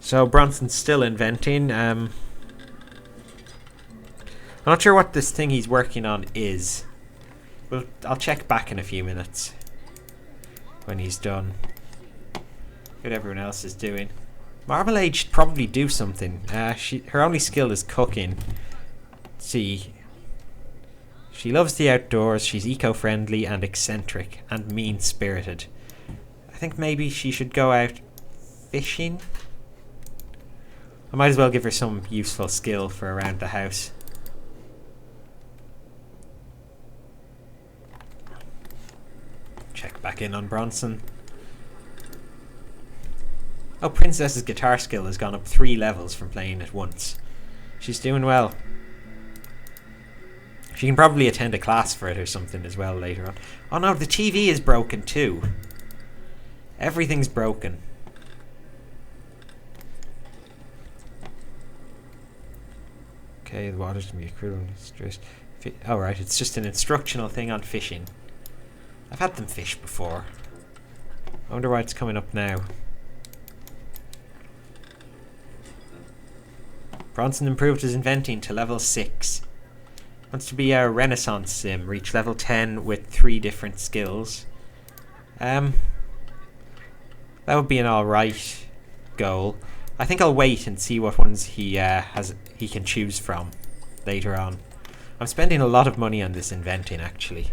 So Bronson's still inventing. I'm not sure what this thing he's working on is. Well, I'll check back in a few minutes when he's done. What everyone else is doing. Marmalade should probably do something. Her only skill is cooking. Let's see. She loves the outdoors. She's eco-friendly and eccentric and mean-spirited. I think maybe she should go out fishing. I might as well give her some useful skill for around the house. Check back in on Bronson. Oh, Princess's guitar skill has gone up 3 levels from playing it once. She's doing well. She can probably attend a class for it or something as well later on. Oh no, the TV is broken too. Everything's broken. Okay, the water's going to be equivalent to stress. Oh right, it's just an instructional thing on fishing. I've had them fish before. I wonder why it's coming up now. Bronson improved his inventing to level 6. Wants to be a Renaissance sim. Reach level 10 with 3 different skills. That would be an alright goal. I think I'll wait and see what ones he can choose from later on. I'm spending a lot of money on this inventing actually.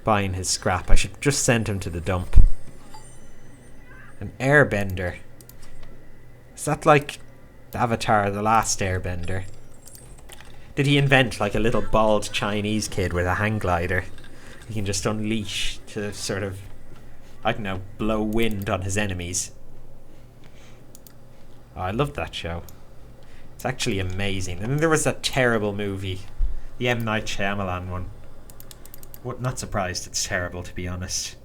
Buying his scrap. I should just send him to the dump. An airbender. Is that like Avatar, the last airbender? Did he invent like a little bald Chinese kid with a hang glider he can just unleash to sort of, I don't know, blow wind on his enemies? Oh, I loved that show. It's actually amazing. And then there was that terrible movie, the M. Night Shyamalan one. Not surprised it's terrible, to be honest.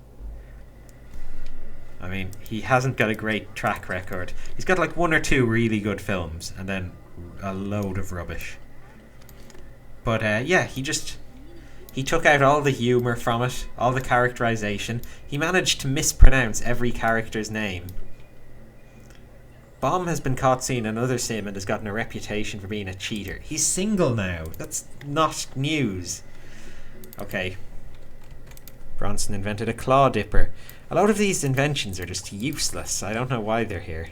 I mean, he hasn't got a great track record. He's got like 1 or 2 really good films and then a load of rubbish. But yeah, he took out all the humour from it, all the characterization. He managed to mispronounce every character's name. Bomb has been caught seeing another sim and has gotten a reputation for being a cheater. He's single now. That's not news. Okay. Bronson invented a claw dipper. A lot of these inventions are just useless. I don't know why they're here.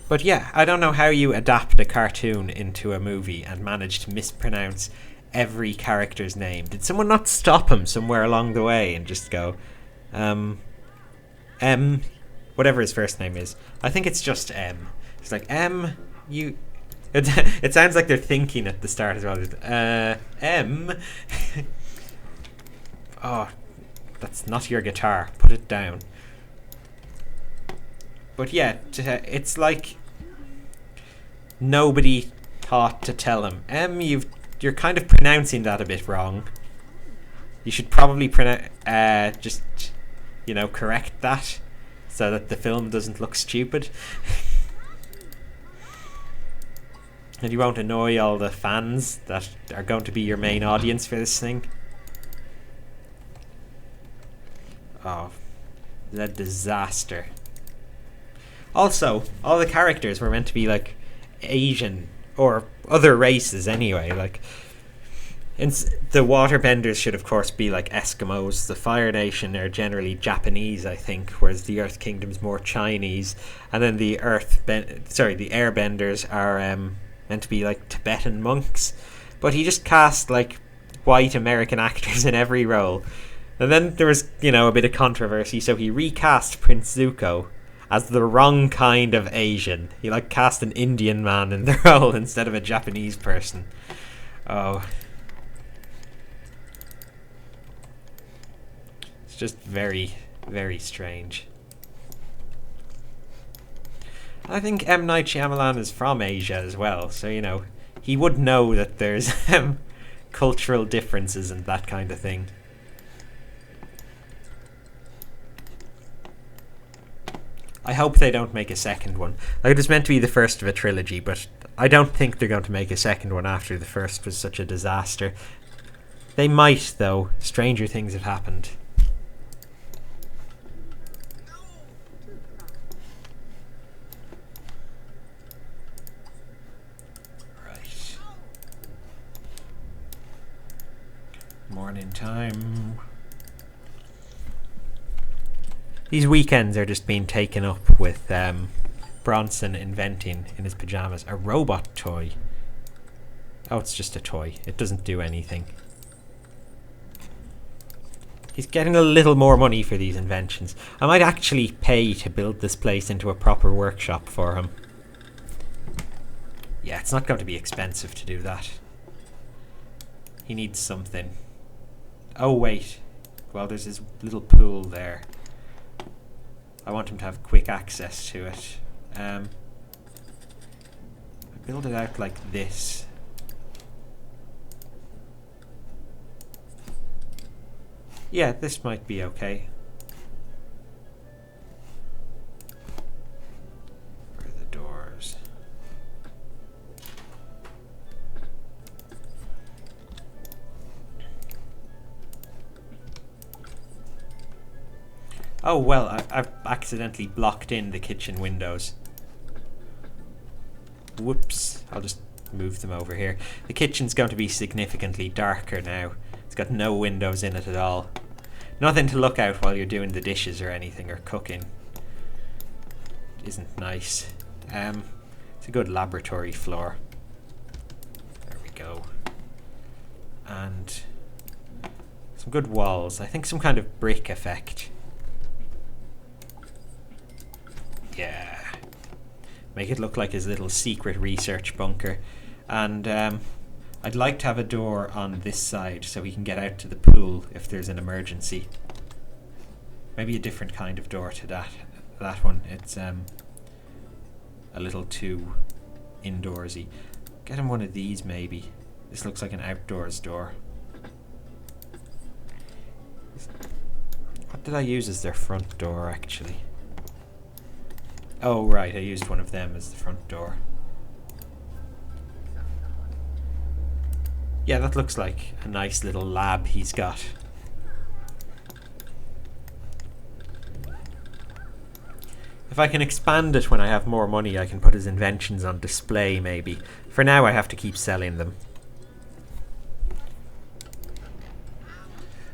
But yeah, I don't know how you adapt a cartoon into a movie and manage to mispronounce every character's name. Did someone not stop him somewhere along the way and just go, M, whatever his first name is. I think it's just M. It's like, M, you... It sounds like they're thinking at the start as well. M. Oh, that's not your guitar. Put it down. But yeah, it's like nobody thought to tell him, you're kind of pronouncing that a bit wrong. You should probably just, correct that so that the film doesn't look stupid. And you won't annoy all the fans that are going to be your main audience for this thing. Oh, the disaster. Also, all the characters were meant to be like Asian or other races anyway. Like, the waterbenders should of course be like Eskimos. The Fire Nation are generally Japanese, I think, whereas the Earth Kingdom's more Chinese. And then the Airbenders are meant to be like Tibetan monks. But he just cast like white American actors in every role. And then there was, a bit of controversy, so he recast Prince Zuko as the wrong kind of Asian. He cast an Indian man in the role instead of a Japanese person. Oh. It's just very, very strange. I think M. Night Shyamalan is from Asia as well, so, he would know that there's cultural differences and that kind of thing. I hope they don't make a second one. It was meant to be the first of a trilogy, but I don't think they're going to make a second one after the first was such a disaster. They might, though. Stranger things have happened. Running time. These weekends are just being taken up with Bronson inventing in his pajamas a robot toy. Oh, it's just a toy. It doesn't do anything. He's getting a little more money for these inventions. I might actually pay to build this place into a proper workshop for him. Yeah, it's not going to be expensive to do that. He needs something. Oh, wait. Well, there's his little pool there. I want him to have quick access to it. I build it out like this. Yeah, this might be okay. Where are the doors? Oh, well, I've accidentally blocked in the kitchen windows. Whoops. I'll just move them over here. The kitchen's going to be significantly darker now. It's got no windows in it at all. Nothing to look out while you're doing the dishes or anything, or cooking. Isn't nice. It's a good laboratory floor. There we go. And some good walls. I think some kind of brick effect. Yeah. Make it look like his little secret research bunker. And I'd like to have a door on this side so he can get out to the pool if there's an emergency. Maybe a different kind of door to that one. It's a little too indoorsy. Get him one of these maybe. This looks like an outdoors door. What did I use as their front door actually? Oh right, I used one of them as the front door. Yeah, that looks like a nice little lab he's got. If I can expand it when I have more money, I can put his inventions on display, maybe. For now, I have to keep selling them.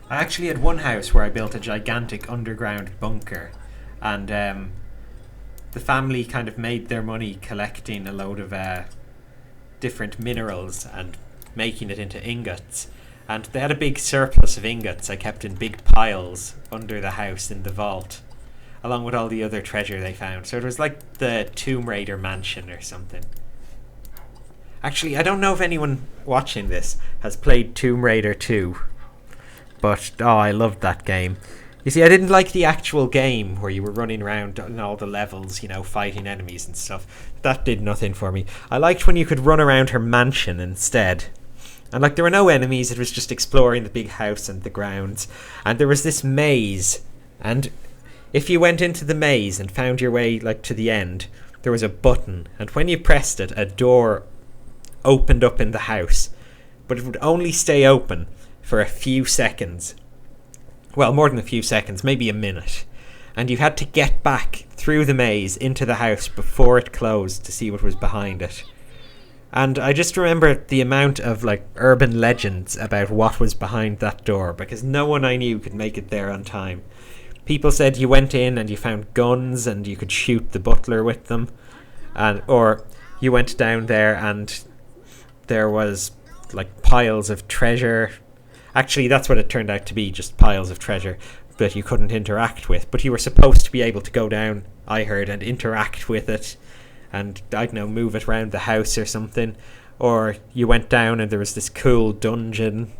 I actually had one house where I built a gigantic underground bunker. And the family kind of made their money collecting a load of different minerals and making it into ingots. And they had a big surplus of ingots I kept in big piles under the house in the vault, along with all the other treasure they found. So it was like the Tomb Raider mansion or something. Actually, I don't know if anyone watching this has played Tomb Raider 2, but oh, I loved that game. You see, I didn't like the actual game where you were running around in all the levels, you know, fighting enemies and stuff. That did nothing for me. I liked when you could run around her mansion instead. And like there were no enemies, it was just exploring the big house and the grounds. And there was this maze, and if you went into the maze and found your way like to the end, there was a button, and when you pressed it, a door opened up in the house, but it would only stay open for a few seconds. Well, more than a few seconds, maybe a minute. And you had to get back through the maze into the house before it closed to see what was behind it. And I just remember the amount of like urban legends about what was behind that door, because no one I knew could make it there on time. People said you went in and you found guns and you could shoot the butler with them, and or you went down there and there was like piles of treasure. Actually, that's what it turned out to be, just piles of treasure that you couldn't interact with. But you were supposed to be able to go down, I heard, and interact with it. And, I don't know, move it around the house or something. Or you went down and there was this cool dungeon.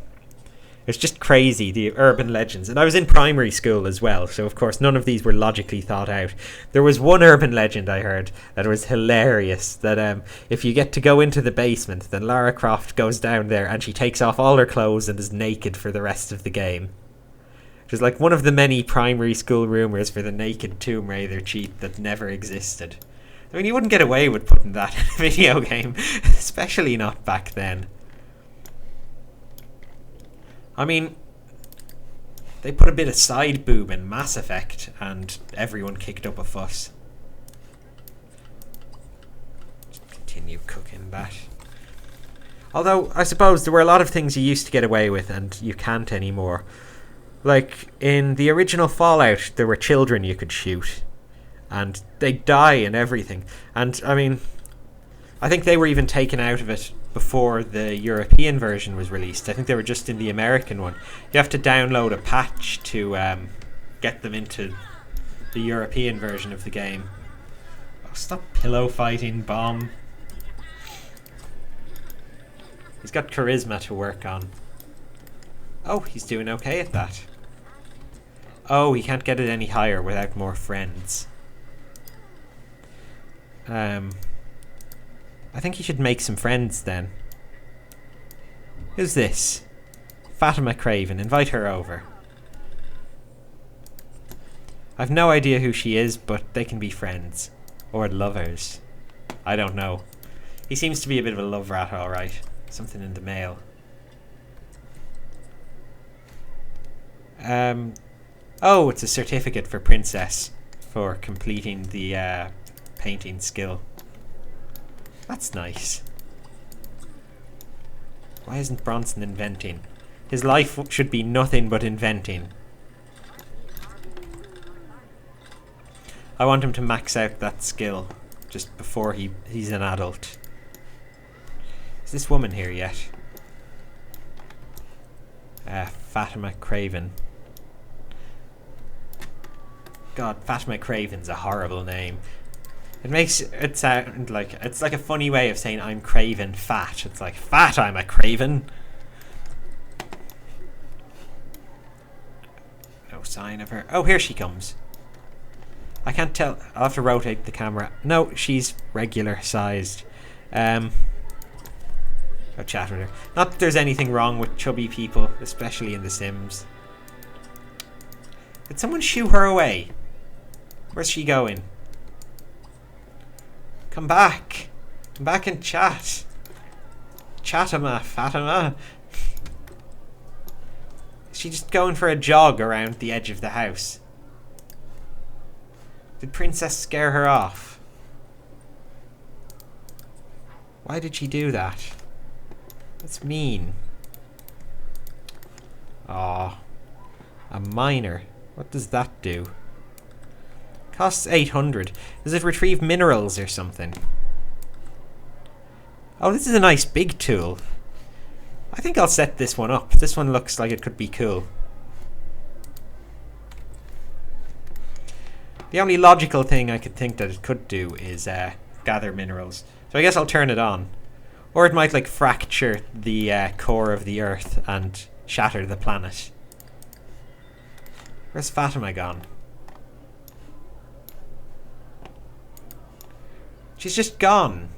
It's just crazy, the urban legends. And I was in primary school as well, so of course none of these were logically thought out. There was one urban legend I heard that was hilarious, that if you get to go into the basement, then Lara Croft goes down there and she takes off all her clothes and is naked for the rest of the game. It was like one of the many primary school rumours for the naked Tomb Raider cheat that never existed. I mean, you wouldn't get away with putting that in a video game, especially not back then. I mean, they put a bit of side boob in Mass Effect and everyone kicked up a fuss. Just continue cooking that. Although, I suppose there were a lot of things you used to get away with and you can't anymore. Like, in the original Fallout, there were children you could shoot. And they'd die and everything. And, I mean, I think they were even taken out of it before the European version was released. I think they were just in the American one. You have to download a patch to get them into the European version of the game. Oh, stop pillow fighting, bomb. He's got charisma to work on. Oh, he's doing okay at that. Oh, he can't get it any higher without more friends. I think he should make some friends then. Who's this? Fatima Craven. Invite her over. I've no idea who she is, but they can be friends. Or lovers. I don't know. He seems to be a bit of a love rat, alright. Something in the mail. Oh, it's a certificate for Princess for completing the painting skill. That's nice. Why isn't Bronson inventing? His life should be nothing but inventing. I want him to max out that skill just before he's an adult. Is this woman here yet? Fatima Craven. God, Fatima Craven's a horrible name. It makes it sound like it's like a funny way of saying I'm craven fat. It's like, fat, I'm a craven. No sign of her. Oh, here she comes. I can't tell. I'll have to rotate the camera. No, she's regular sized. I'll chat with her. Not that there's anything wrong with chubby people, especially in The Sims. Did someone shoo her away? Where's she going? Come back. Come back and chat. Chatima, Fatima. Is she just going for a jog around the edge of the house? Did Princess scare her off? Why did she do that? That's mean. Aw. A miner. What does that do? Costs 800. Does it retrieve minerals or something? Oh, this is a nice big tool. I think I'll set this one up. This one looks like it could be cool. The only logical thing I could think that it could do is gather minerals. So I guess I'll turn it on. Or it might like fracture the core of the earth and shatter the planet. Where's Fatima gone? She's just gone.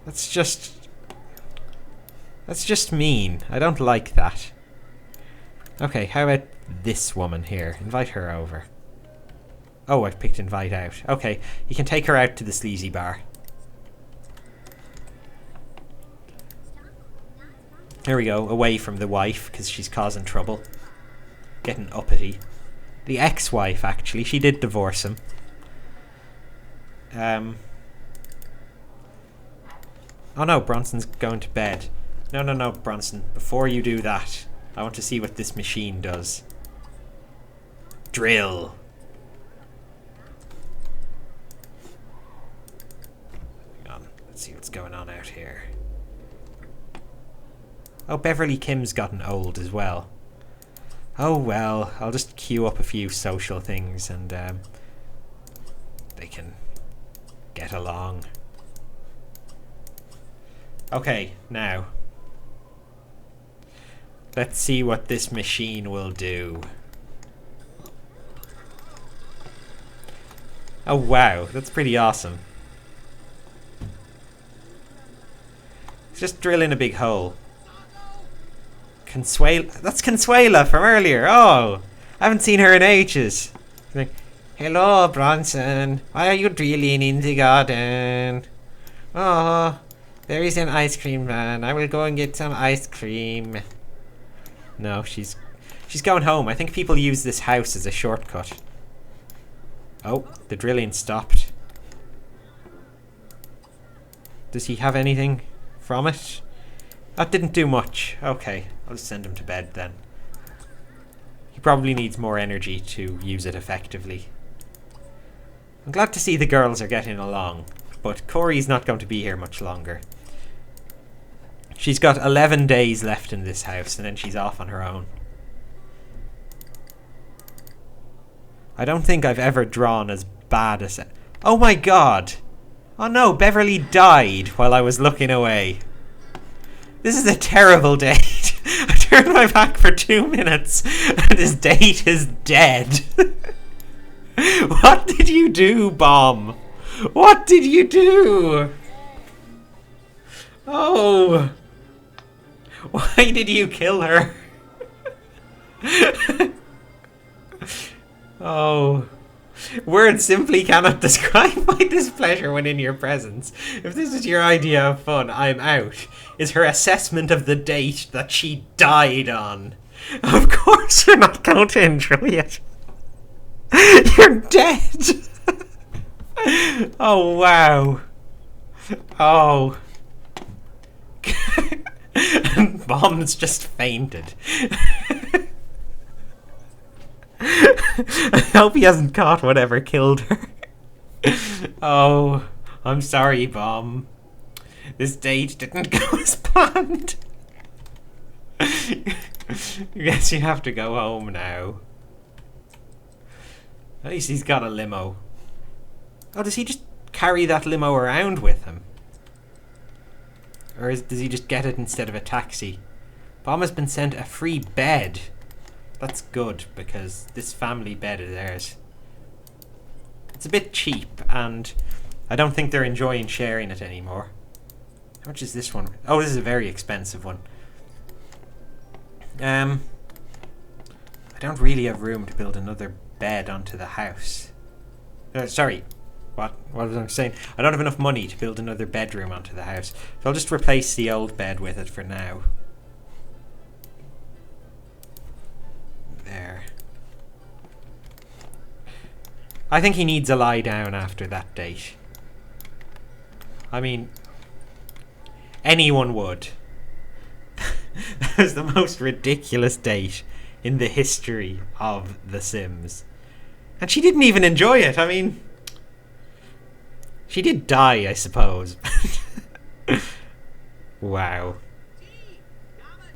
That's just mean. I don't like that. Okay, how about this woman here? Invite her over. Oh, I've picked invite out. Okay, you can take her out to the sleazy bar. There we go, away from the wife, because she's causing trouble. Getting uppity. The ex-wife, actually. She did divorce him. Oh no, Bronson's going to bed. No, Bronson. Before you do that, I want to see what this machine does. Drill. Hang on, let's see what's going on out here. Oh, Beverly Kim's gotten old as well. Oh well, I'll just queue up a few social things and they can get along. Okay, now let's see what this machine will do. Oh wow, that's pretty awesome. It's just drilling a big hole. Consuela, that's Consuela from earlier. Oh, I haven't seen her in ages. Like, hello, Bronson. Why are you drilling in the garden? Oh, there is an ice cream man. I will go and get some ice cream. No, she's going home. I think people use this house as a shortcut. Oh, the drilling stopped. Does he have anything from it? That didn't do much. Okay, I'll just send him to bed then. He probably needs more energy to use it effectively. I'm glad to see the girls are getting along, but Corey's not going to be here much longer. She's got 11 days left in this house, and then she's off on her own. I don't think I've ever drawn as bad as... Oh my god! Oh no, Beverly died while I was looking away. This is a terrible date. I turned my back for 2 minutes and his date is dead. What did you do, Bomb? What did you do? Oh. Why did you kill her? Oh. Words simply cannot describe my displeasure when in your presence. If this is your idea of fun, I'm out. Is her assessment of the date that she died on. Of course you're not going to enjoy it. You're dead. Oh, wow. Oh. And Bomb's just fainted. I hope he hasn't caught whatever killed her. Oh, I'm sorry, Bomb. This date didn't go as planned. I guess you have to go home now. At least he's got a limo. Oh, does he just carry that limo around with him? Or does he just get it instead of a taxi? Bomb has been sent a free bed. That's good, because this family bed is theirs. It's a bit cheap, and I don't think they're enjoying sharing it anymore. How much is this one? Oh, this is a very expensive one. I don't really have room to build another bed onto the house. Sorry, what was I saying? I don't have enough money to build another bedroom onto the house, so I'll just replace the old bed with it for now. There. I think he needs a lie down after that date. I mean, anyone would. That was the most ridiculous date in the history of The Sims. And she didn't even enjoy it. I mean, she did die, I suppose. Wow.